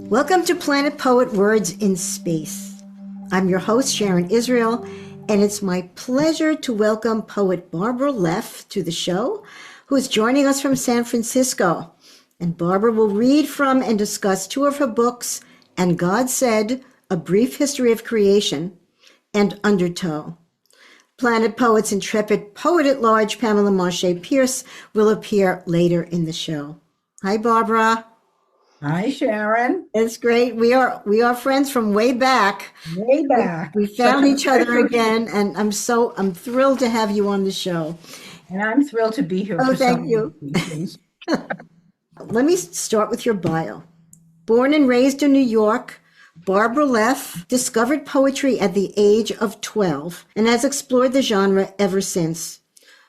Welcome to Planet Poet Words in Space. I'm your host, Sharon Israel, and it's my pleasure to welcome poet Barbara Leff to the show, who is joining us from San Francisco. And Barbara will read from and discuss two of her books, And God Said, A Brief History of Creation, and Undertow. Planet Poet's intrepid poet-at-large, Pamela Manché Pearce, will appear later in the show. Hi, Barbara. Hi, Sharon. It's great. We are friends from way back. Way back. We Such found a each other pleasure. again, and I'm thrilled to have you on the show. And I'm thrilled to be here Oh, for so thank many you. reasons. Let me start with your bio. Born and raised in New York, Barbara Leff discovered poetry at the age of 12 and has explored the genre ever since.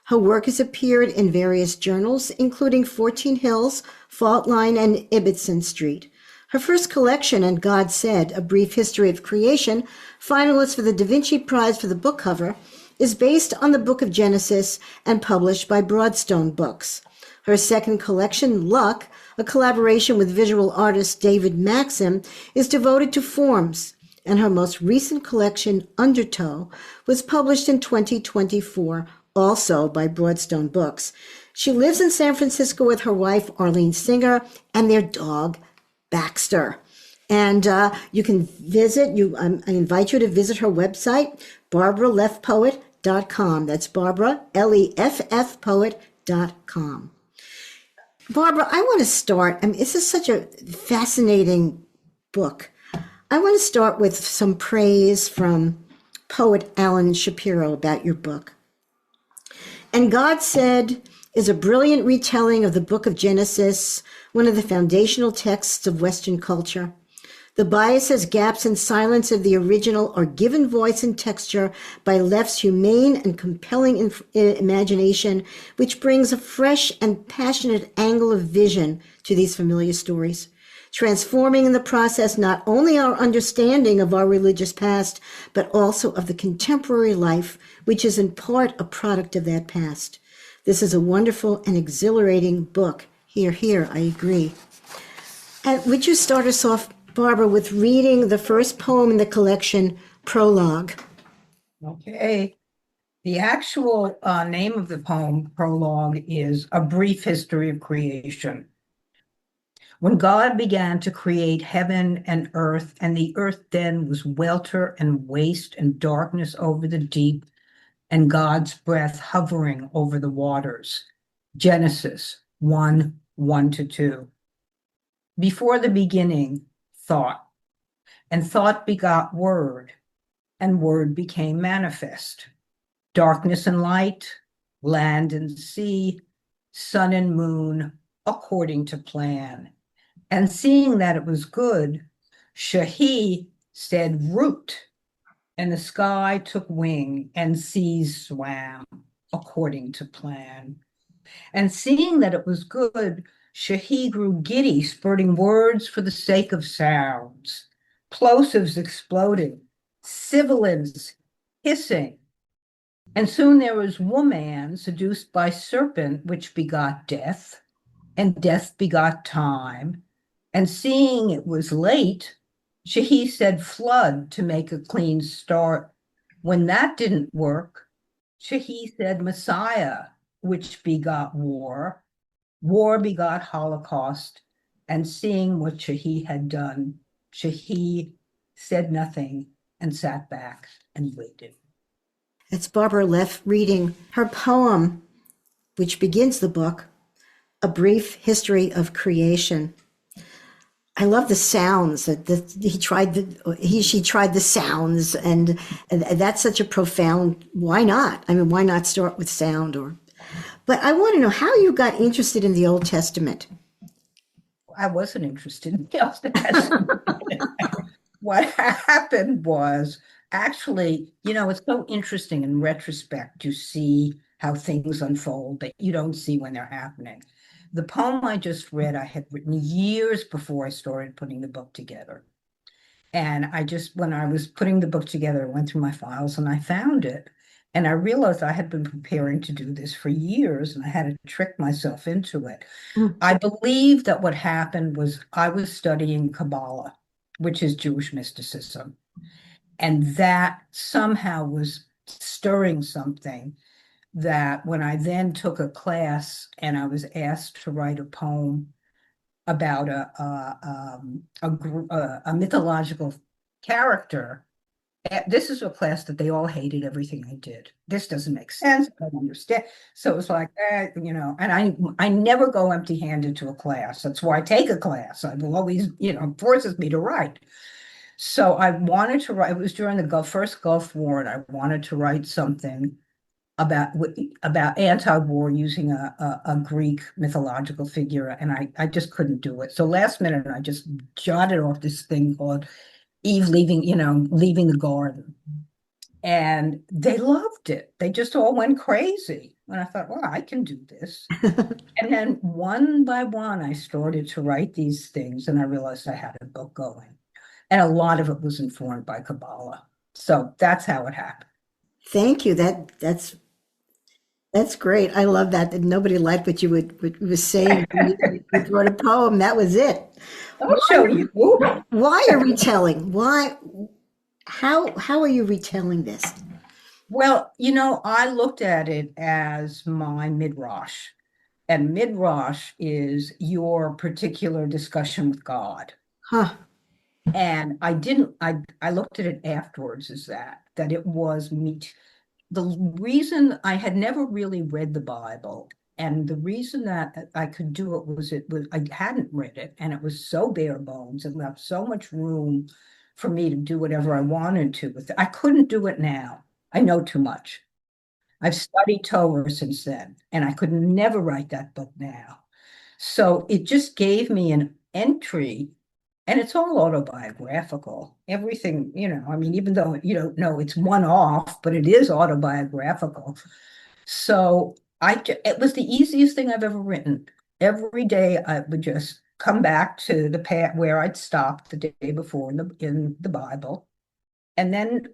Her work has appeared in various journals, including 14 Hills, Fault Line, and Ibbotson Street. Her first collection, And God Said, A Brief History of Creation, finalist for the Da Vinci Prize for the book cover, is based on the Book of Genesis and published by Broadstone Books. Her second collection, Luck, a collaboration with visual artist David Maxim, is devoted to forms, and her most recent collection, Undertow, was published in 2024, also by Broadstone Books. She lives in San Francisco with her wife, Arlene Singer, and their dog, Baxter. And you can visit, I invite you to visit her website, barbaraleffpoet.com. That's Barbara, Leff poet.com. Barbara, I want to start, this is such a fascinating book. I want to start with some praise from poet Alan Shapiro about your book. And God Said is a brilliant retelling of the Book of Genesis, one of the foundational texts of Western culture. The biases, gaps, and silence of the original are given voice and texture by Leff's humane and compelling imagination, which brings a fresh and passionate angle of vision to these familiar stories, transforming in the process not only our understanding of our religious past, but also of the contemporary life, which is in part a product of that past. This is a wonderful and exhilarating book. Here, I agree. And would you start us off, Barbara, with reading the first poem in the collection, Prologue? Okay. The actual name of the poem, Prologue, is A Brief History of Creation. When God began to create heaven and the earth then was welter and waste and darkness over the deep, and God's breath hovering over the waters. Genesis 1:1-2. Before the beginning, thought, and thought begot word, and word became manifest. Darkness and light, land and sea, sun and moon, according to plan. And seeing that it was good, Shahi said, root, and the sky took wing, and seas swam, according to plan. And seeing that it was good, Shahi grew giddy, spurting words for the sake of sounds. Plosives exploded, sibilants hissing. And soon there was woman seduced by serpent, which begot death, and death begot time. And seeing it was late, Shahi said flood to make a clean start. When that didn't work, Shahi said Messiah, which begot war. War begot Holocaust. And seeing what Shahi had done, Shahi said nothing and sat back and waited. It's Barbara Leff reading her poem, which begins the book, A Brief History of Creation. I love the sounds that she tried the sounds, and that's such a profound. Why not? Why not start with sound? But I want to know how you got interested in the Old Testament. I wasn't interested in the Old Testament. What happened was actually, it's so interesting in retrospect to see how things unfold that you don't see when they're happening. The poem I just read, I had written years before I started putting the book together. And when I was putting the book together, I went through my files and I found it. And I realized I had been preparing to do this for years and I had to trick myself into it. Mm. I believe that what happened was I was studying Kabbalah, which is Jewish mysticism, and that somehow was stirring something that when I then took a class and I was asked to write a poem about a mythological character. This is a class that they all hated everything I did. This doesn't make sense. I don't understand. So it was like, and I never go empty-handed to a class. That's why I take a class. I will always, forces me to write. So I wanted to write, it was during the first Gulf War, and I wanted to write something about anti-war using a Greek mythological figure, and I just couldn't do it. So last minute, I just jotted off this thing called Eve leaving the garden, and they loved it. They just all went crazy. And I thought, well, I can do this. And then one by one, I started to write these things, and I realized I had a book going, and a lot of it was informed by Kabbalah. So that's how it happened. Thank you. That's great. I love that. That nobody liked what what you were saying. You wrote a poem. That was it. I'll show you. Why a retelling? Why? How are you retelling this? Well, I looked at it as my midrash, and midrash is your particular discussion with God. Huh. And I looked at it afterwards as that it was me. The reason I had never really read the Bible, and the reason that I could do it was I hadn't read it, and it was so bare bones and left so much room for me to do whatever I wanted to with it. I couldn't do it now. I know too much. I've studied Torah since then, and I could never write that book now. So it just gave me an entry, and it's all autobiographical. Everything, I mean, even though you don't know it's one off, but it is autobiographical. So it was the easiest thing I've ever written. Every day I would just come back to the part where I'd stopped the day before in the Bible, and then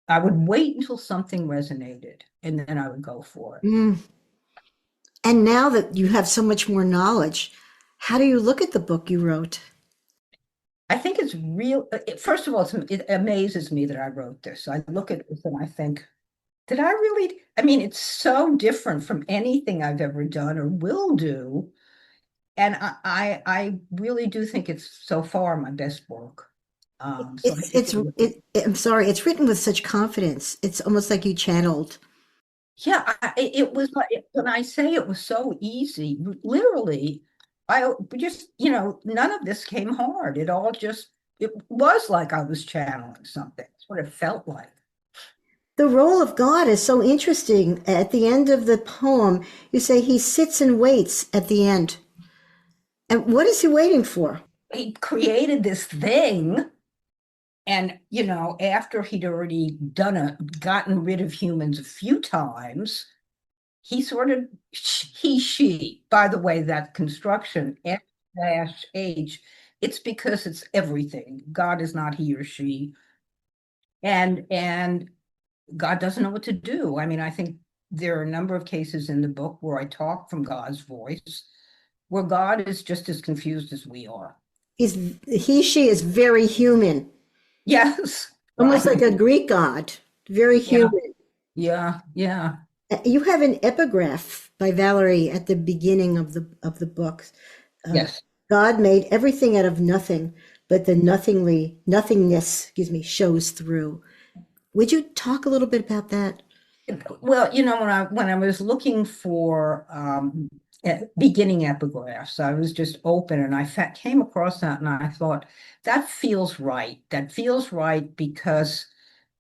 I would wait until something resonated, and then I would go for it. Mm. And now that you have so much more knowledge, how do you look at the book you wrote? I think it's real. First of all, it amazes me that I wrote this. I look at this and I think, did I really? I mean, it's so different from anything I've ever done or will do. And I really do think it's so far my best work. So I think I'm sorry, it's written with such confidence. It's almost like you channeled. yeah, it was like when I say it was so easy, literally, I just, none of this came hard. It was like I was channeling something. That's what it felt like. The role of God is so interesting. At the end of the poem, you say he sits and waits at the end. And what is he waiting for? He created this thing, and, after he'd already gotten rid of humans a few times, he sort of, she, by the way, that construction, F-H, it's because it's everything. God is not he or she. And God doesn't know what to do. I mean, I think there are a number of cases in the book where I talk from God's voice, where God is just as confused as we are. She is very human, Yes, almost right. like a Greek god, very Yeah, human. yeah, yeah. You have an epigraph by Valerie at the beginning of the book. Uh, Yes. God made everything out of nothing, but the nothingness, shows through. Would you talk a little bit about that? Well, when I was looking for beginning epigraphs, I was just open, and I came across that, and I thought that feels right. That feels right because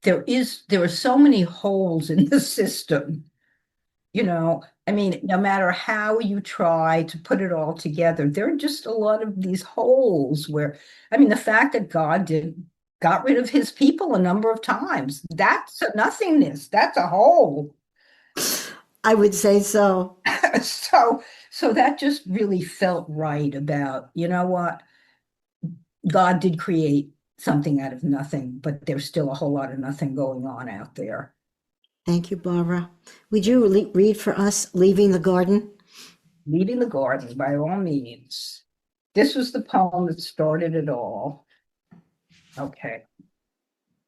there are so many holes in the system. I mean, no matter how you try to put it all together, there are just a lot of these holes where, I mean, the fact that God got rid of his people a number of times, that's a nothingness, that's a hole. I would say so. So that just really felt right about, what? God did create something out of nothing, but there's still a whole lot of nothing going on out there. Thank you, Barbara. Would you read for us Leaving the Garden? Leaving the garden, by all means. This was the poem that started it all. Okay.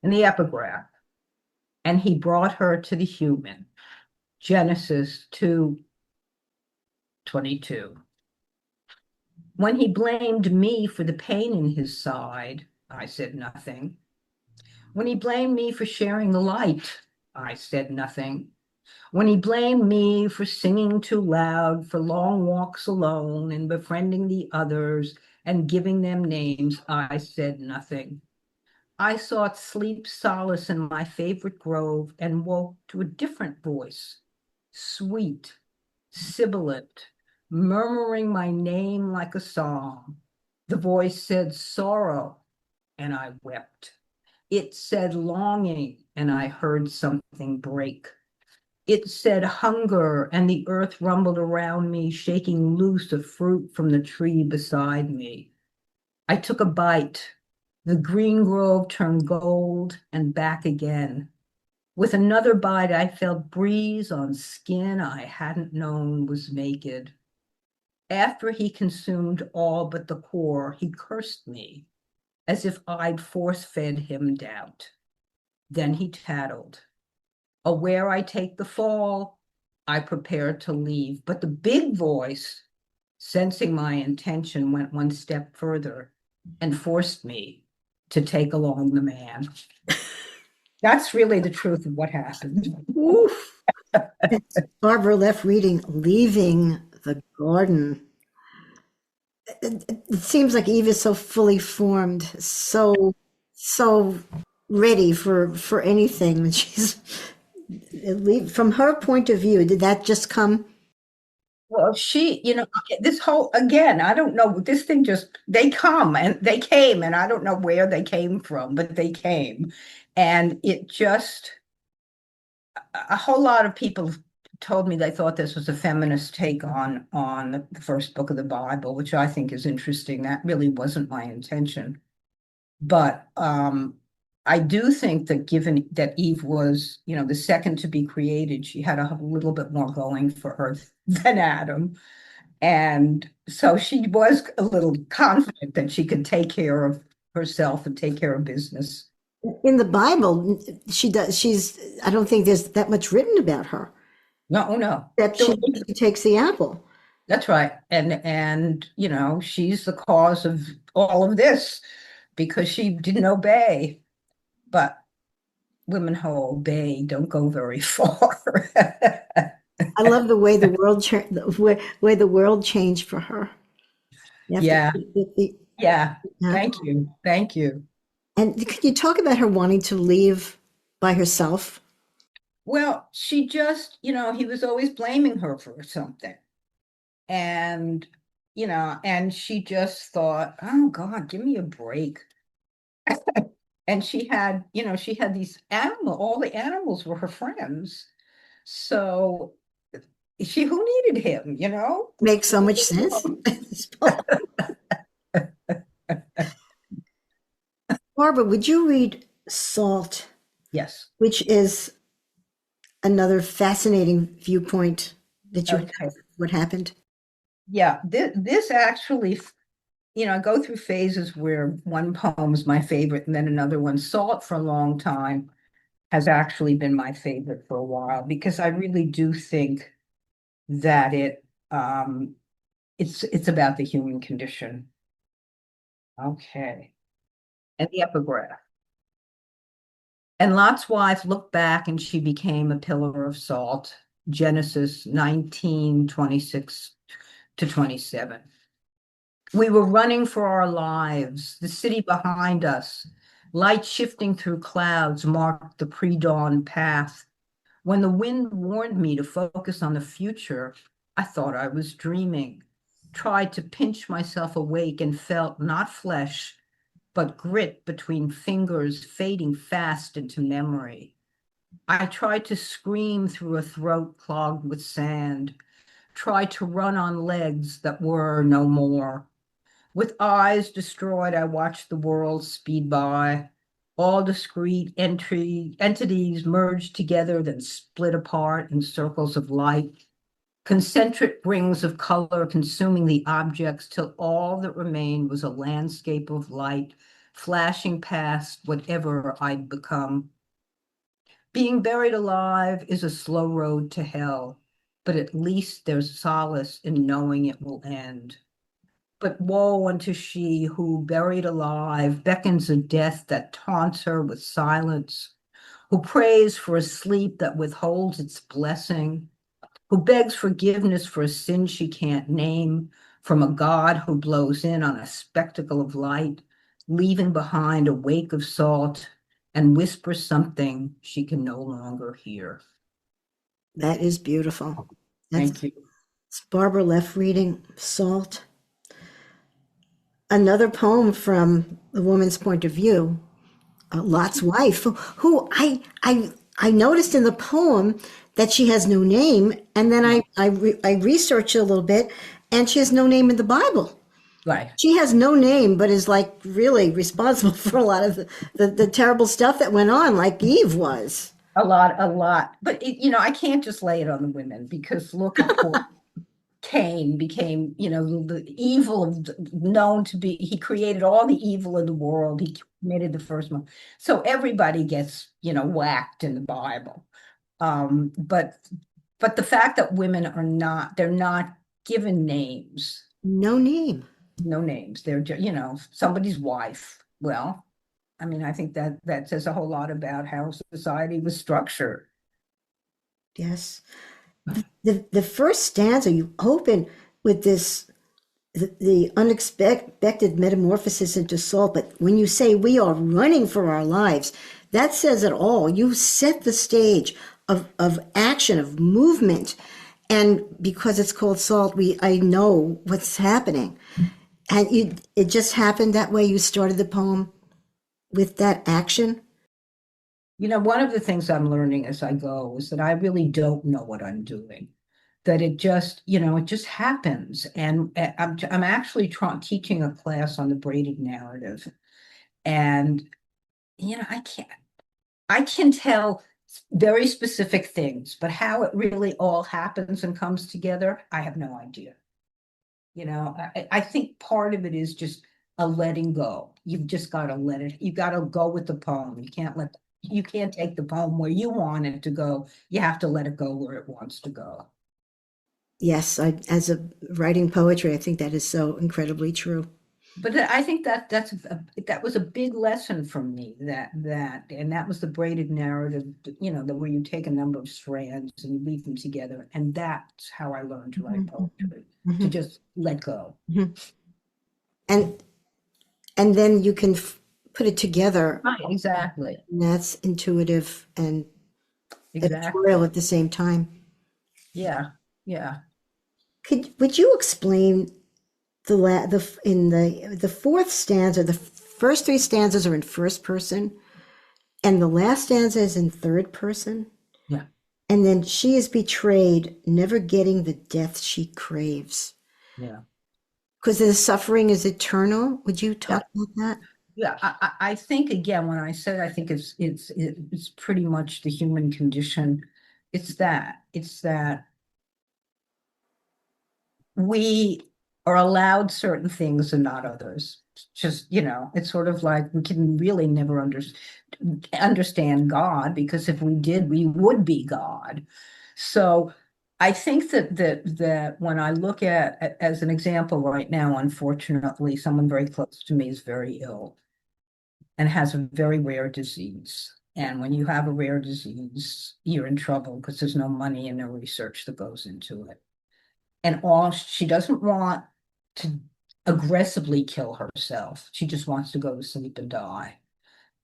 In the epigraph. And he brought her to the human. Genesis 2:22. When he blamed me for the pain in his side, I said nothing. When he blamed me for sharing the light, I said nothing. When he blamed me for singing too loud, for long walks alone and befriending the others and giving them names, I said nothing. I sought sleep solace in my favorite grove and woke to a different voice, sweet, sibilant, murmuring my name like a song. The voice said sorrow, and I wept. It said longing, and I heard something break. It said hunger, and the earth rumbled around me, shaking loose a fruit from the tree beside me. I took a bite. The green grove turned gold and back again. With another bite, I felt breeze on skin I hadn't known was naked. After he consumed all but the core, he cursed me, as if I'd force-fed him doubt. Then he tattled. Aware I take the fall, I prepared to leave. But the big voice, sensing my intention, went one step further and forced me to take along the man. That's really the truth of what happened. Oof. It's Barbara Leff reading Leaving the Garden. It seems like Eve is so fully formed, so ready for anything. And she's from her point of view. Did that just come? Well, this whole, again, I don't know, this thing just, they came, and I don't know where they came from, but they came. And it just, a whole lot of people told me they thought this was a feminist take on the first book of the Bible, which I think is interesting. That really wasn't my intention. But I do think that given that Eve was, the second to be created, she had a little bit more going for her than Adam. And so she was a little confident that she could take care of herself and take care of business. In the Bible, she does. I don't think there's that much written about her. No, no. That she takes the apple. That's right. And she's the cause of all of this because she didn't obey. But women who obey don't go very far. I love the way the way the world changed for her. Yeah. Yeah. Yeah. Thank you. Thank you. And could you talk about her wanting to leave by herself? Well, she just, he was always blaming her for something. And, and she just thought, oh God, give me a break. And she had these all the animals were her friends. So who needed him, Makes so much sense. Barbara, would you read Salt? Yes. Which is another fascinating viewpoint that you have what happened. Yeah, this actually, I go through phases where one poem is my favorite and then another one. Salt for a long time has actually been my favorite for a while because I really do think that it's about the human condition. Okay. And the epigraph. And Lot's wife looked back and she became a pillar of salt. Genesis 19:26-27. We were running for our lives. The city behind us, light shifting through clouds, marked the pre-dawn path. When the wind warned me to focus on the future, I thought I was dreaming, tried to pinch myself awake and felt not flesh, but grit between fingers fading fast into memory. I tried to scream through a throat clogged with sand, tried to run on legs that were no more. With eyes destroyed, I watched the world speed by, all discrete entities merged together, then split apart in circles of light, concentric rings of color consuming the objects till all that remained was a landscape of light flashing past whatever I'd become. Being buried alive is a slow road to hell, but at least there's solace in knowing it will end. But woe unto she who, buried alive, beckons a death that taunts her with silence, who prays for a sleep that withholds its blessing, who begs forgiveness for a sin she can't name from a God who blows in on a spectacle of light, leaving behind a wake of salt and whispers something she can no longer hear. That is beautiful. Thank you. It's Barbara Leff reading Salt. Another poem from the woman's point of view, Lot's wife, who I noticed in the poem that she has no name, and then I researched a little bit, and she has no name in the Bible. Right. She has no name, but is like really responsible for a lot of the terrible stuff that went on, like Eve was. A lot. But, I can't just lay it on the women because look at poor Cain became, the evil known to be, he created all the evil in the world. He committed the first one. So everybody gets, whacked in the Bible. But the fact that women they're not given names. No name. No names. They're just, somebody's wife. Well, I mean, I think that says a whole lot about how society was structured. Yes. The first stanza, you open with this, the unexpected metamorphosis into salt. But when you say we are running for our lives, that says it all. You set the stage of action, of movement. And because it's called salt, I know what's happening. And it just happened that way. You started the poem with that action. One of the things I'm learning as I go is that I really don't know what I'm doing. That it just, it just happens. And I'm actually teaching a class on the braided narrative. And, I can tell very specific things, but how it really all happens and comes together, I have no idea. I think part of it is just a letting go. You've just got to let it, you got to go with the poem. You can't take the poem where you want it to go. You have to let it go where it wants to go. Yes, as a writing poetry, I think that is so incredibly true. But I think that was a big lesson for me, and that was the braided narrative, where you take a number of strands and you weave them together. And that's how I learned to write poetry, to just let go. And then you can put it together. Right, exactly. And that's intuitive and Exactly. editorial at the same time. Yeah, yeah. Would you explain the fourth stanza? The first three stanzas are in first person, and the last stanza is in third person. Yeah. And then she is betrayed, never getting the death she craves. Yeah. Because the suffering is eternal. Would you talk about that? Yeah, I think again, when I said I think it's pretty much the human condition. It's that we are allowed certain things and not others. Just, it's sort of like we can really never understand God, because if we did, we would be God. So I think that when I look at, as an example right now, unfortunately, someone very close to me is very ill and has a very rare disease. And when you have a rare disease, you're in trouble because there's no money and no research that goes into it. And she doesn't want to aggressively kill herself. She just wants to go to sleep and die.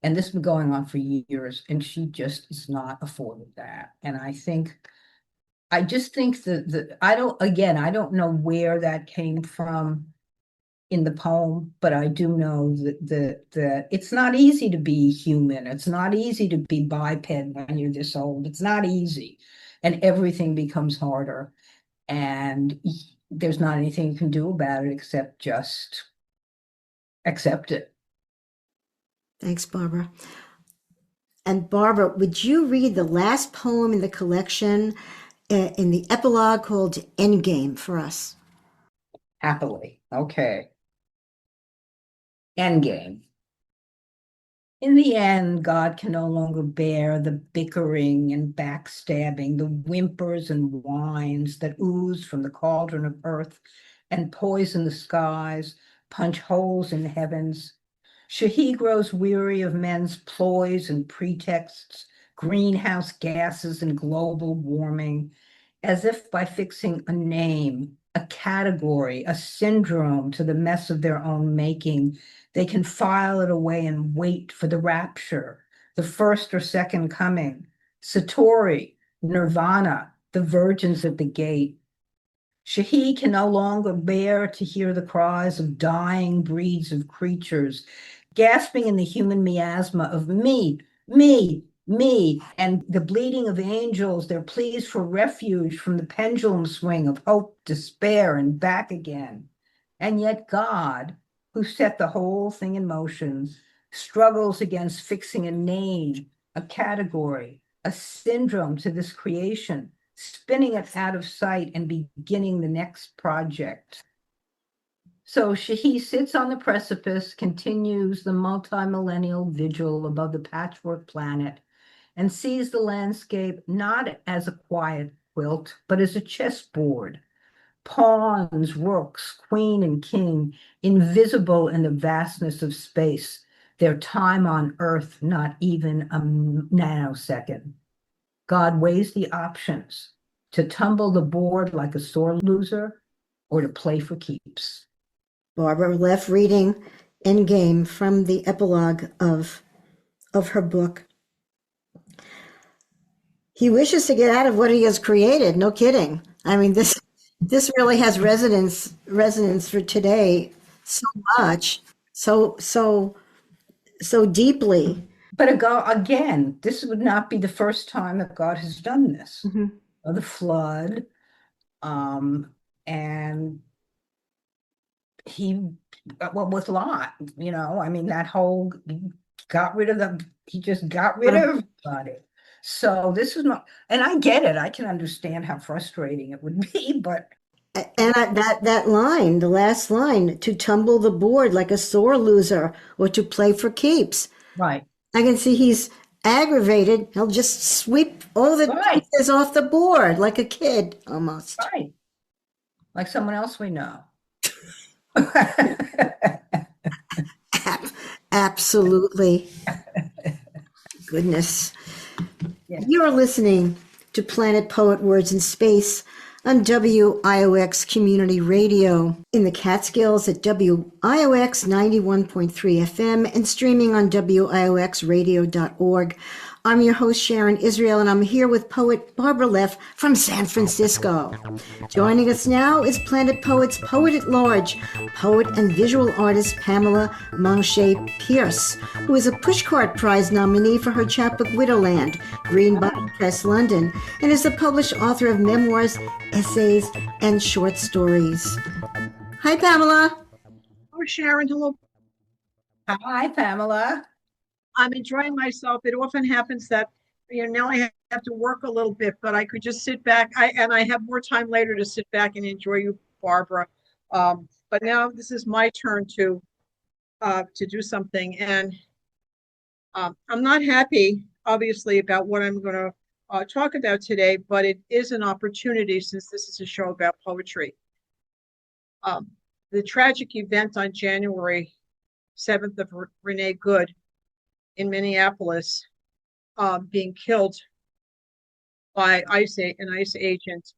And this has been going on for years, and she just is not afforded that. And I just think that I don't know where that came from in the poem, but I do know that it's not easy to be human. It's not easy to be biped when you're this old. It's not easy. And everything becomes harder. And there's not anything you can do about it except just accept it. Thanks, Barbara. And Barbara, would you read the last poem in the collection in the epilogue called Endgame for us? Happily. Okay. Endgame. In the end, God can no longer bear the bickering and backstabbing, the whimpers and whines that ooze from the cauldron of earth and poison the skies, punch holes in the heavens. Shahi grows weary of men's ploys and pretexts, greenhouse gases and global warming, as if by fixing a name, a category, a syndrome to the mess of their own making, they can file it away and wait for the rapture, the first or second coming, Satori, Nirvana, the virgins at the gate. Shahi can no longer bear to hear the cries of dying breeds of creatures, gasping in the human miasma of me, and the bleating of angels, their pleas for refuge from the pendulum swing of hope, despair, and back again. And yet God, who set the whole thing in motion, struggles against fixing a name, a category, a syndrome to this creation, spinning it out of sight and beginning the next project. So Shahi sits on the precipice, continues the multi-millennial vigil above the patchwork planet, and sees the landscape not as a quiet quilt, but as a chessboard. Pawns, rooks, queen and king, invisible in the vastness of space, their time on earth not even a nanosecond. God weighs the options: to tumble the board like a sore loser or to play for keeps. Barbara Leff reading Endgame from the epilogue of her book. He wishes to get out of what he has created. No kidding. I mean, this really has resonance for today so much, so deeply. But again, this would not be the first time that God has done this. Mm-hmm. The flood, and he, well, with Lot, I mean, that whole he just got rid of everybody. So this is not, and I get it. I can understand how frustrating it would be, but And that line, the last line, to tumble the board like a sore loser or to play for keeps. right, I can see he's aggravated. He'll just sweep all the right, pieces off the board like a kid almost. right, like someone else we know. Absolutely. Goodness. Yeah. You're listening to Planet Poet Words in Space on WIOX Community Radio in the Catskills at WIOX 91.3 FM and streaming on WIOXradio.org. I'm your host, Sharon Israel, and I'm here with poet Barbara Leff from San Francisco. Joining us now is Planet Poet's Poet at Large, poet and visual artist Pamela Manché Pearce, who is a Pushcart Prize nominee for her chapbook Widowland, Green Bottle Press, London, and is the published author of memoirs, essays, and short stories. Hi, Pamela. Oh, Sharon, hello. Hi, Pamela. I'm enjoying myself. It often happens that, now I have to work a little bit, but I could just sit back. I have more time later to sit back and enjoy you, Barbara. But now this is my turn to do something, and I'm not happy, obviously, about what I'm going to talk about today. But it is an opportunity since this is a show about poetry. The tragic event on January 7th of Renee Good in Minneapolis, being killed by an ICE agent,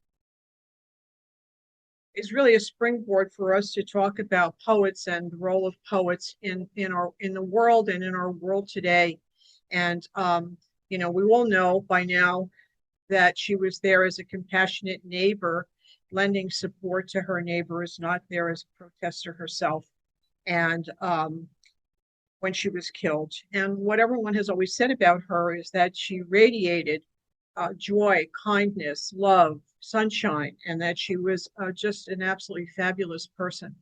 is really a springboard for us to talk about poets and the role of poets in the world and in our world today. And we all know by now that she was there as a compassionate neighbor, lending support to her neighbors, not there as a protester herself. And when she was killed. And what everyone has always said about her is that she radiated joy, kindness, love, sunshine, and that she was just an absolutely fabulous person.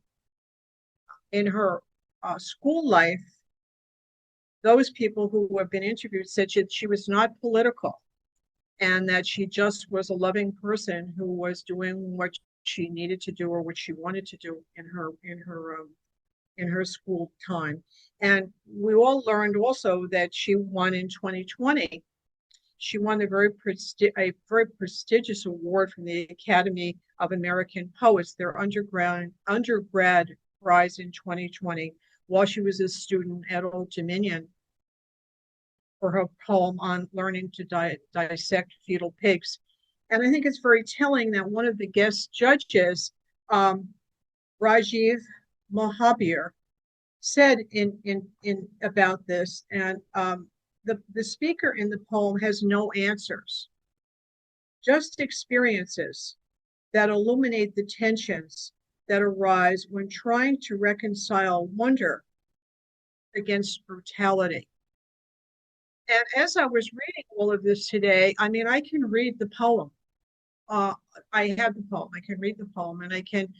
In her school life, those people who have been interviewed said she was not political, and that she just was a loving person who was doing what she needed to do or what she wanted to do in her school time. And we all learned also that she won in 2020. She won a very prestigious award from the Academy of American Poets, their undergrad prize in 2020, while she was a student at Old Dominion, for her poem on learning to dissect fetal pigs. And I think it's very telling that one of the guest judges, Rajiv Mohabir, said in about this, and the speaker in the poem has no answers, just experiences that illuminate the tensions that arise when trying to reconcile wonder against brutality. And as I was reading all of this today, I mean, I can read the poem. I have the poem. I can read the poem, and I can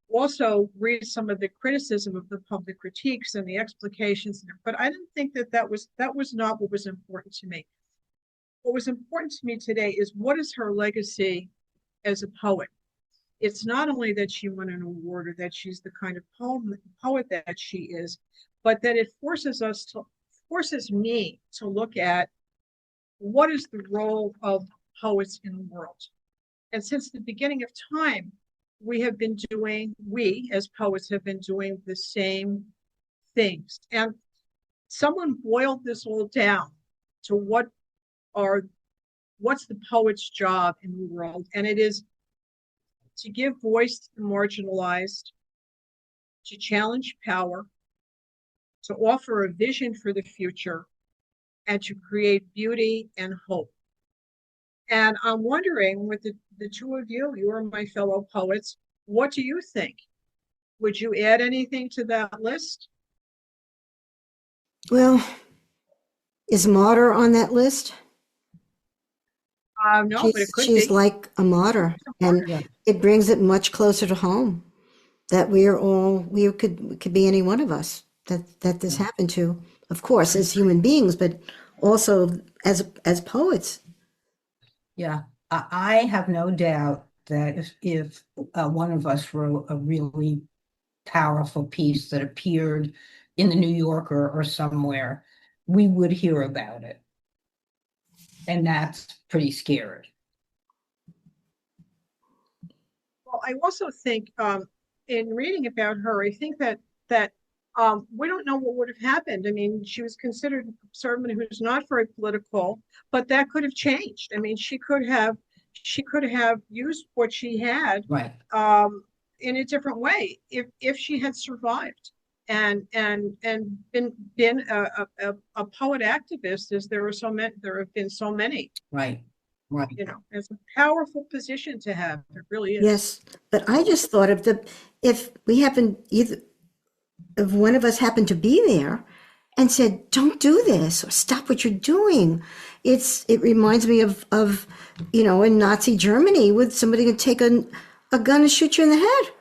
also read some of the criticism of the public critiques and the explications. But I didn't think that was not what was important to me. What was important to me today is, what is her legacy as a poet? It's not only that she won an award or that she's the kind of poet that she is, but that it forces me to look at what is the role of poets in the world. And since the beginning of time, we as poets have been doing the same things. And someone boiled this all down to what's the poet's job in the world. And it is to give voice to the marginalized, to challenge power, to offer a vision for the future, and to create beauty and hope. And I'm wondering, with the two of you, you are my fellow poets, what do you think? Would you add anything to that list? Well, is martyr on that list? No, but it could She's be. like a martyr, and Yeah. it brings it much closer to home that we could be any one of us that this happened to, of course, as human beings, but also as poets. Yeah, I have no doubt that if one of us wrote a really powerful piece that appeared in the New Yorker or somewhere, we would hear about it. And that's pretty scary. Well, I also think in reading about her, I think that we don't know what would have happened. I mean, she was considered someone who's not very political, but that could have changed. I mean, she could have used what she had, Right. In a different way if she had survived and been a poet activist, as there have been so many. Right. Right. You know, it's a powerful position to have. It really is. Yes, but I just thought of if one of us happened to be there and said, "Don't do this," or "Stop what you're doing." It reminds me of in Nazi Germany, with somebody could take a gun and shoot you in the head.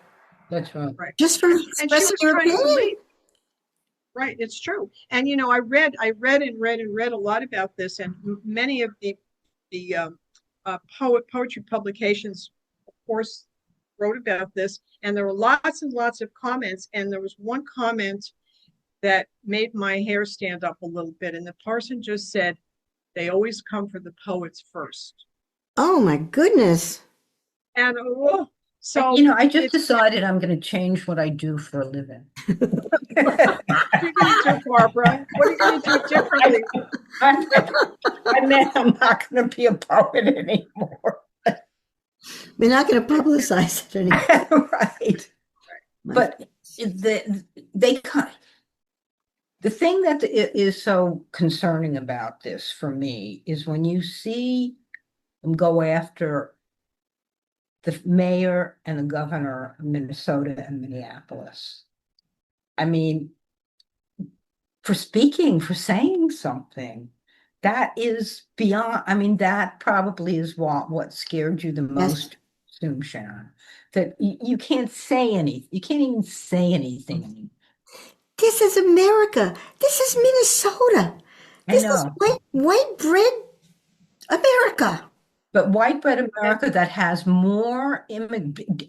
That's right. Right. Just for expressing your opinion. Right, it's true. And I read a lot about this, and many of the poetry publications, of course, wrote about this, and there were lots and lots of comments, and there was one comment that made my hair stand up a little bit, and the person just said, "They always come for the poets first." Oh my goodness. And so I just decided I'm going to change what I do for a living. what are you going to do, Barbara? What are you going to do differently? I meant I'm not going to be a poet anymore. We're not going to publicize it anymore. Right. But the thing that is so concerning about this for me is when you see them go after the mayor and the governor of Minnesota and Minneapolis. I mean, for saying something, that is beyond, I mean, that probably is what scared you the most, soon, Sharon, that you can't say anything. You can't even say anything anymore. This is America. This is Minnesota. I This is know. white bread America. But white bread America that has more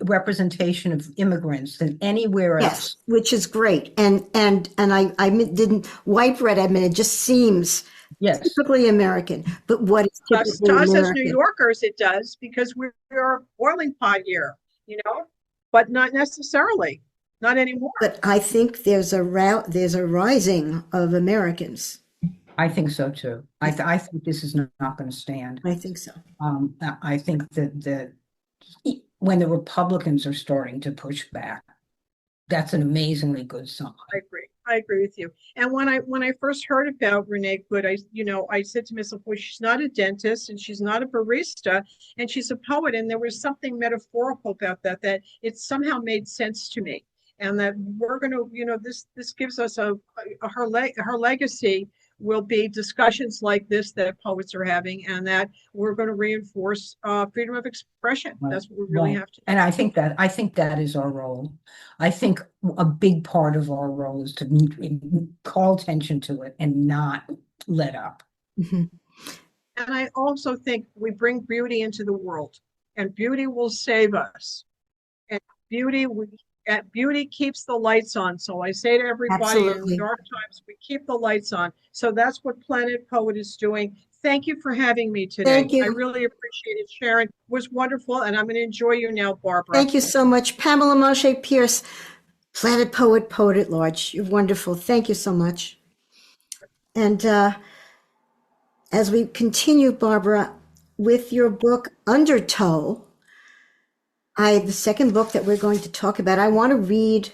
representation of immigrants than anywhere Yes, else. which is great. And I didn't white bread. I mean, it just seems Yes. typically American. But what is To typically us as New American? Yorkers, it does because we're a boiling pot here, but not necessarily, not anymore. But I think there's a rising of Americans. I think so too. I think this is not going to stand. I think so. I think that when the Republicans are starting to push back, that's an amazingly good sign. I agree. I agree with you. And when I first heard about Renee Good, I said to myself, well, she's not a dentist and she's not a barista and she's a poet. And there was something metaphorical about that it somehow made sense to me. And that we're going to, this gives us her legacy will be discussions like this that poets are having, and that we're going to reinforce freedom of expression. Right. That's what we really have to do. And I think that is our role. I think a big part of our role is to call attention to it and not let up. Mm-hmm. And I also think we bring beauty into the world, and beauty will save us. And beauty keeps the lights on. So I say to everybody, Absolutely. in dark times, we keep the lights on. So that's what Planet Poet is doing. Thank you for having me today. Thank you. I really appreciate it, Sharon. It was wonderful, and I'm going to enjoy you now, Barbara. Thank you so much, Pamela Manché Pearce, Planet Poet, Poet at Large. You're wonderful. Thank you so much. And as we continue, Barbara, with your book Undertow, the second book that we're going to talk about, I want to read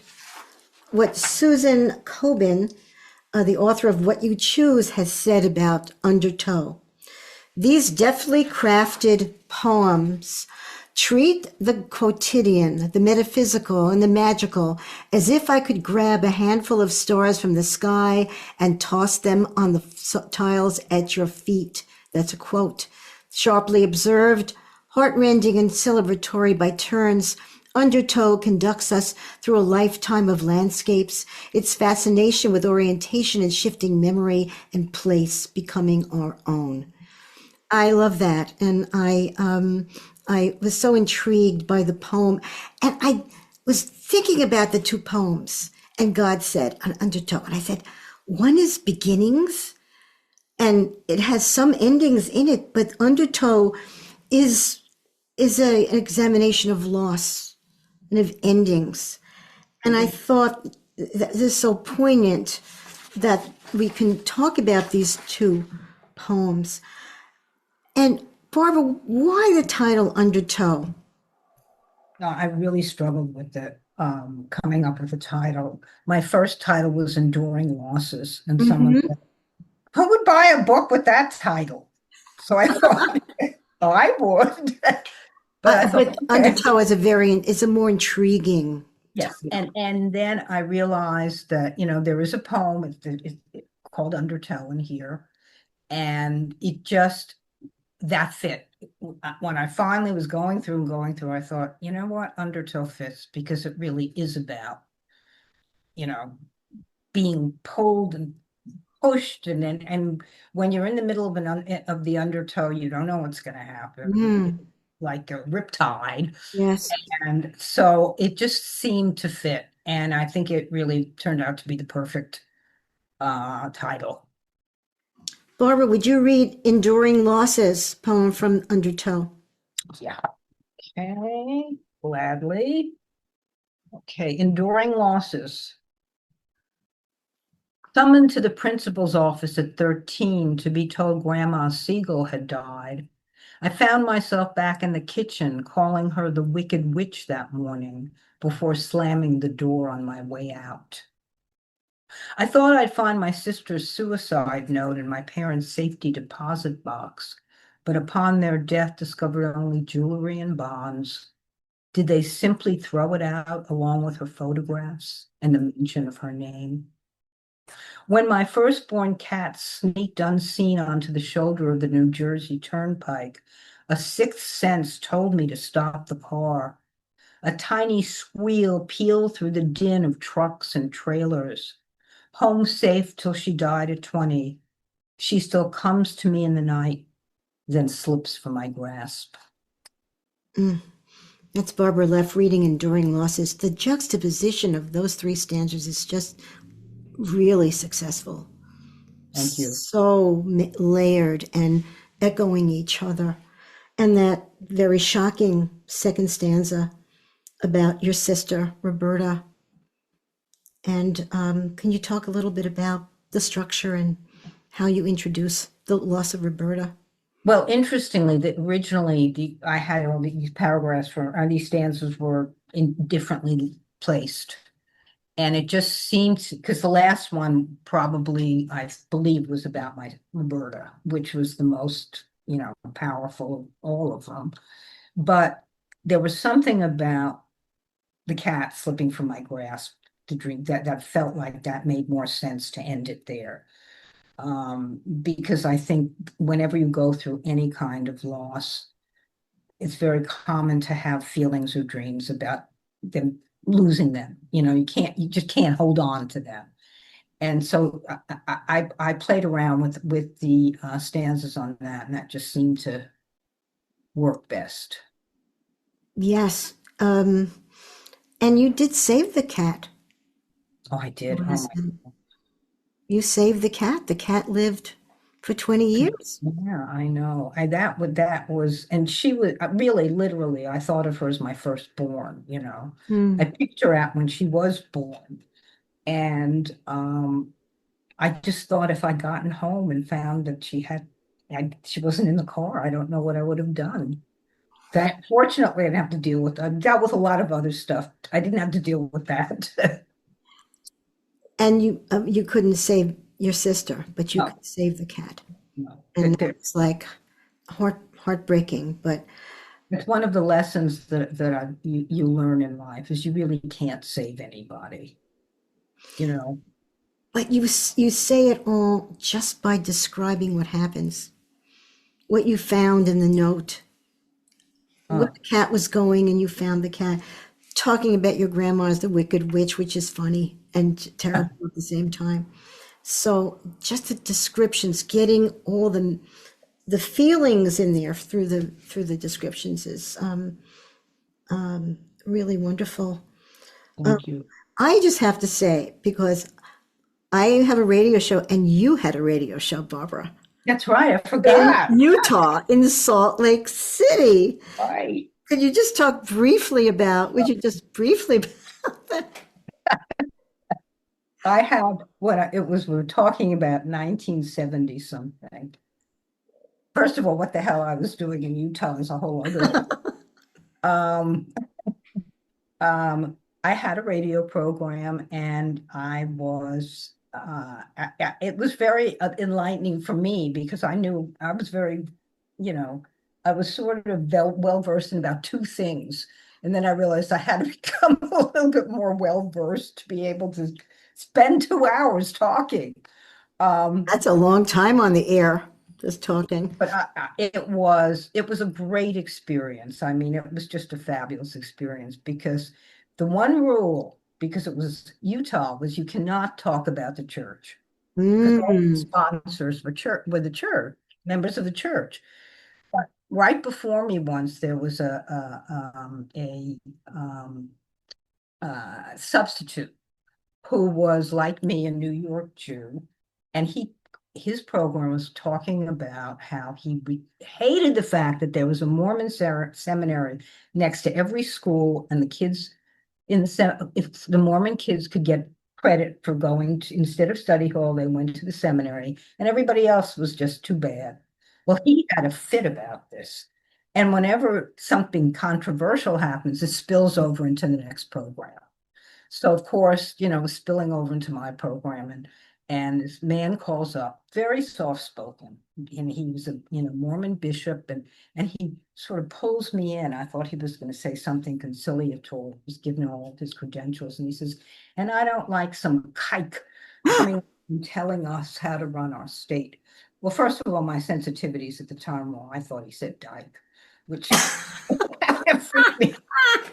what Susan Coben, the author of What You Choose, has said about Undertow. These deftly crafted poems treat the quotidian, the metaphysical, and the magical as if I could grab a handful of stars from the sky and toss them on the tiles at your feet. That's a quote. Sharply observed, heartrending and celebratory by turns, Undertow conducts us through a lifetime of landscapes, its fascination with orientation and shifting memory and place becoming our own. I love that. And I was so intrigued by the poem. And I was thinking about the two poems. And God said, on Undertow, and I said, one is beginnings, and it has some endings in it, but Undertow is an examination of loss and of endings. And I thought that this is so poignant that we can talk about these two poems. And Barbara, why the title Undertow? No, I really struggled with it, coming up with a title. My first title was Enduring Losses, and someone said, who would buy a book with that title? So I thought, oh, I would. But I thought, okay. Undertow is a more intriguing. Yes, and then I realized that, there is a poem it's called Undertow in here, and it just, that fit. When I finally was going through, I thought, you know what, Undertow fits because it really is about, being pulled and pushed, and when you're in the middle of the undertow, you don't know what's going to happen. Like a riptide. Yes. And so it just seemed to fit. And I think it really turned out to be the perfect title. Barbara, would you read Enduring Losses, poem from Undertow? Yeah. Okay. Gladly. Okay. Enduring Losses. Summoned to the principal's office at 13 to be told Grandma Siegel had died, I found myself back in the kitchen calling her the Wicked Witch that morning before slamming the door on my way out. I thought I'd find my sister's suicide note in my parents' safety deposit box, but upon their death discovered only jewelry and bonds. Did they simply throw it out along with her photographs and the mention of her name? When my firstborn cat sneaked unseen onto the shoulder of the New Jersey Turnpike, a sixth sense told me to stop the car. A tiny squeal pealed through the din of trucks and trailers. home safe till she died at 20. She still comes to me in the night, then slips from my grasp. That's Barbara Leff reading Enduring Losses. The juxtaposition of those three stanzas is just really successful. Thank you. So layered and echoing each other. And that very shocking second stanza about your sister, Roberta. And can you talk a little bit about the structure and how you introduce the loss of Roberta? Well, interestingly, that originally I had all these paragraphs these stanzas were differently placed. And it just seemed, because the last one probably, I believe, was about my Roberta, which was the most, powerful of all of them. But there was something about the cat slipping from my grasp, the dream, that felt like that made more sense to end it there. Because I think whenever you go through any kind of loss, it's very common to have feelings or dreams about them losing them. You just can't hold on to them. And so I played around with the stanzas on that, and that just seemed to work best. Yes. And you did save the cat. Oh, I did. Oh, You saved the cat. The cat lived for 20 years. yeah, I know. That was, and she was really, literally, I thought of her as my firstborn, I picked her out when she was born. And I just thought if I'd gotten home and found that she wasn't in the car, I don't know what I would have done. Fortunately, I didn't have to I dealt with a lot of other stuff. I didn't have to deal with that. And you couldn't save your sister, but you No. could save the cat. No. And it's like heartbreaking, but It's one of the lessons that you learn in life is you really can't save anybody, But you say it all just by describing what happens, what you found in the note, where the cat was going, and you found the cat. Talking about your grandma as the Wicked Witch, which is funny and terrible at the same time. So just the descriptions, getting all the feelings in there through the descriptions is really wonderful. Thank you. I just have to say, because I have a radio show and you had a radio show, Barbara. That's right. I forgot. In Utah, in Salt Lake City. Right. Could you just talk briefly about, would you just briefly about that? I have we were talking about 1970 something. First of all, what the hell I was doing in Utah is a whole other I had a radio program, and I was it was very enlightening for me because I knew I was very, I was sort of well versed in about two things. And then I realized I had to become a little bit more well versed to be able to spend 2 hours talking. That's a long time on the air, just talking. But it was a great experience. I mean, it was just a fabulous experience because the one rule, because it was Utah, was you cannot talk about the church. Because all the sponsors were the church, members of the church. But right before me once, there was a substitute who was like me, a New York Jew, and his program was talking about how he hated the fact that there was a Mormon seminary next to every school, and the kids if the Mormon kids could get credit for going to, instead of study hall, they went to the seminary, and everybody else was just too bad. Well, he had a fit about this. And whenever something controversial happens, it spills over into the next program. So of course, spilling over into my program, and this man calls up, very soft-spoken, and he was a Mormon bishop, and he sort of pulls me in. I thought he was going to say something conciliatory. He was giving all of his credentials, and he says, "And I don't like some kike coming and telling us how to run our state." Well, first of all, my sensitivities at the time were, I thought he said dyke, which freaked me.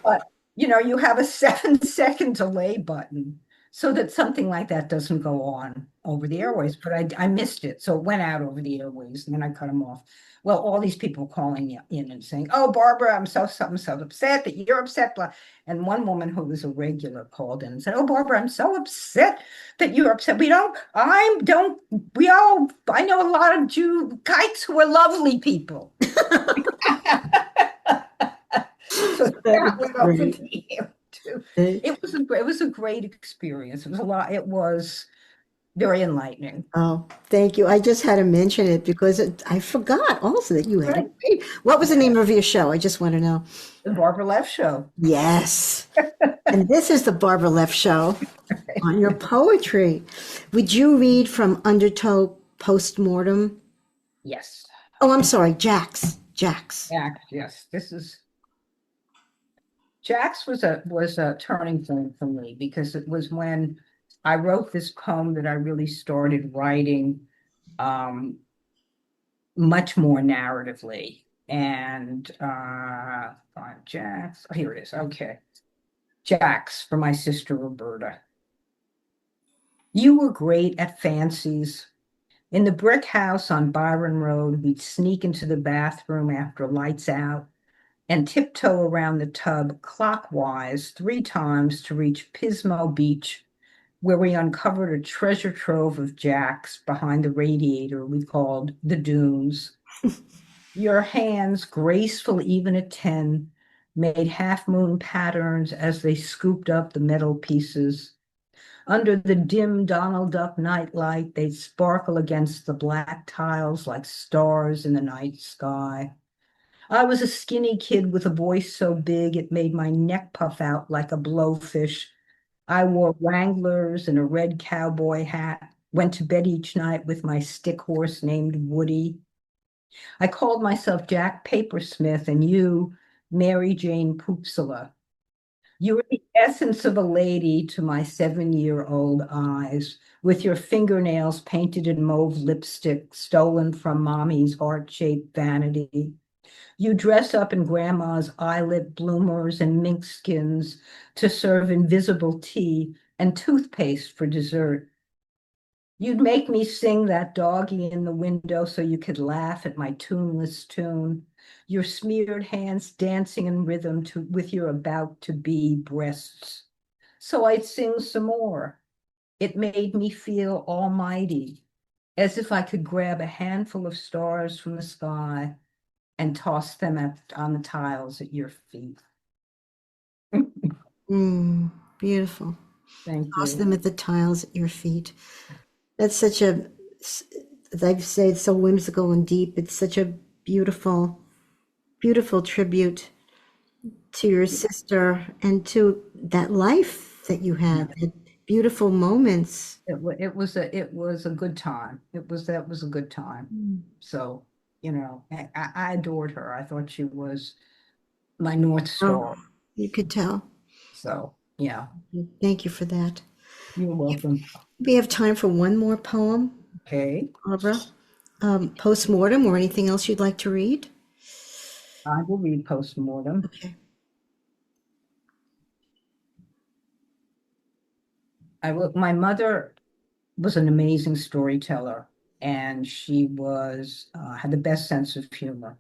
But you have a 7-second delay button. so that something like that doesn't go on over the airways. But I missed it, so it went out over the airways, and then I cut them off. Well, all these people calling in and saying, "Oh, Barbara, I'm so upset that you're upset." Blah. And one woman who was a regular called in and said, "Oh, Barbara, I'm so upset that you're upset. We all, I know a lot of Jew kites who are lovely people." So that went over Great. the air too. Uh, It was a great experience. It was a lot. It was very enlightening. Oh, thank you. I just had to mention it because I forgot also that you had a Right. great. What was the name of your show? I just want to know. The Barbara Leff Show. Yes. And this is the Barbara Leff Show on your poetry. Would you read from Undertow Postmortem? Yes. Oh, I'm sorry, Jax. Jax. Yes. Jax was a turning point for me because it was when I wrote this poem that I really started writing um, much more narratively. And Jax, oh, here it is. Okay. Jax for my sister Roberta. You were great at fancies. In the brick house on Byron Road, we'd sneak into the bathroom after lights out and tiptoe around the tub clockwise 3 times to reach Pismo Beach, where we uncovered a treasure trove of jacks behind the radiator we called the dunes. Your hands, graceful even at 10, made half-moon patterns as they scooped up the metal pieces. Under the dim Donald Duck nightlight, they'd sparkle against the black tiles like stars in the night sky. I was a skinny kid with a voice so big it made my neck puff out like a blowfish. I wore Wranglers and a red cowboy hat, went to bed each night with my stick horse named Woody. I called myself Jack Papersmith and you, Mary Jane Poopsala. You were the essence of a lady to my 7-year-old eyes, with your fingernails painted in mauve lipstick stolen from mommy's heart-shaped vanity. You dress up in grandma's eyelet bloomers and mink skins to serve invisible tea and toothpaste for dessert. You'd make me sing that doggy in the window so you could laugh at my tuneless tune, your smeared hands dancing in rhythm with your about-to-be breasts. So I'd sing some more. It made me feel almighty, as if I could grab a handful of stars from the sky and toss them on the tiles at your feet. Beautiful. Thank Toss you. them at the tiles at your feet. That's such a, as I say, it's so whimsical and deep. It's such a beautiful, beautiful tribute to your sister and to that life that you had, the beautiful moments. It was a good time. That was a good time. So, I adored her. I thought she was my North Star. Oh, you could tell. So, yeah, Thank you for that. you're welcome. We have time for one more poem, Okay, Barbara. Postmortem or anything else you'd like to read? I will read postmortem. Okay. My mother was an amazing storyteller, and she had the best sense of humor.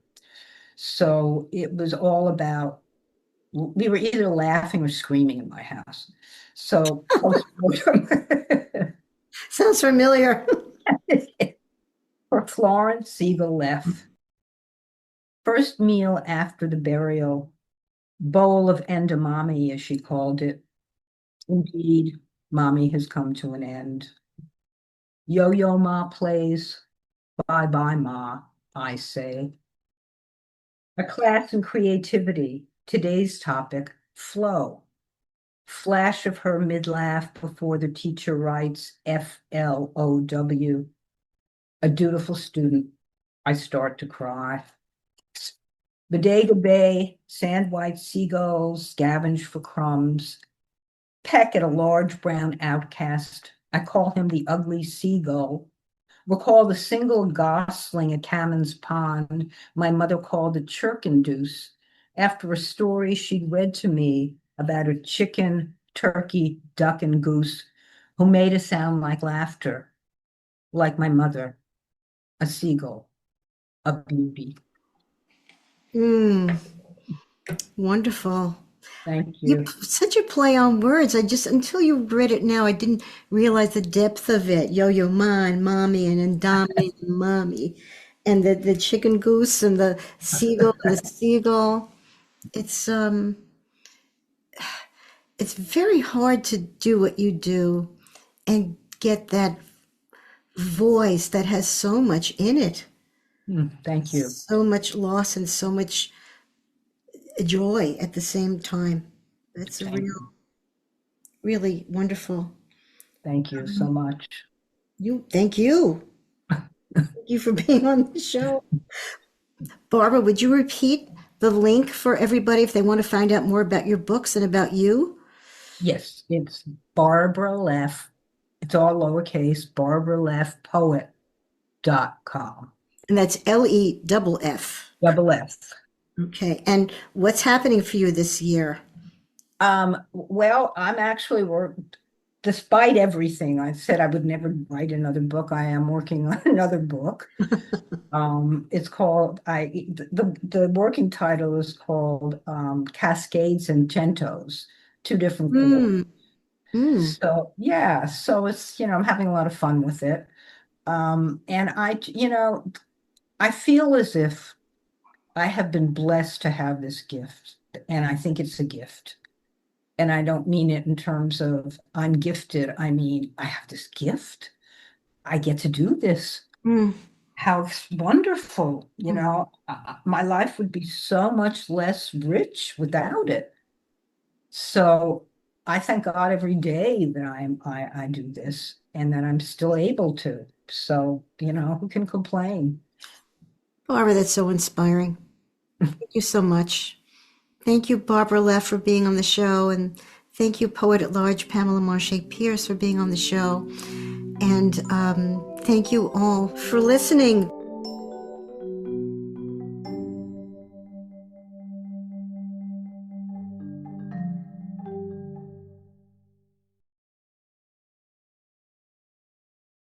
So it was all about, we were either laughing or screaming in my house. So postmortem Sounds familiar. for Florence Siegel Leff. First meal after the burial, bowl of endamame, as she called it. Indeed, mommy has come to an end. Yo-yo ma plays, bye-bye ma, I say. A class in creativity, today's topic, flow. Flash of her mid-laugh before the teacher writes FLOW. A dutiful student, I start to cry. Bodega Bay, sand-white seagulls scavenge for crumbs. Peck at a large brown outcast. I call him the ugly seagull. Recall the single gosling at Camon's Pond my mother called a chirkindoose after a story she'd read to me about a chicken, turkey, duck, and goose who made a sound like laughter, like my mother, a seagull, a beauty. Wonderful. Thank You you. such a play on words. I just until you read it now, I didn't realize the depth of it. Yo-yo man, mommy, and Indomie and mommy, and the chicken goose and the seagull and the seagull. It's it's very hard to do what you do and get that voice that has so much in it, Thank you. so much loss and so much joy at the same time. That's a Thank you. really wonderful. Thank you so much. Thank you. Thank you for being on the show. Barbara, would you repeat the link for everybody if they want to find out more about your books and about you? Yes, it's Barbara Leff. It's all lowercase, barbaraleffpoet.com. And that's Leff. Double F. Okay. And what's happening for you this year? Well, I'm actually despite everything, I said I would never write another book. I am working on another book. It's called the working title is called Cascades and Gentos, two different chords. So yeah, so it's, I'm having a lot of fun with it. And I feel as if I have been blessed to have this gift, and I think it's a gift. And I don't mean it in terms of I'm gifted. I mean, I have this gift. I get to do this. How wonderful, my life would be so much less rich without it. So I thank God every day that I do this and that I'm still able to. So, who can complain? Barbara, that's so inspiring. Thank you so much. Thank you, Barbara Leff, for being on the show. And thank you, Poet at Large Pamela Manché Pearce, for being on the show. And thank you all for listening.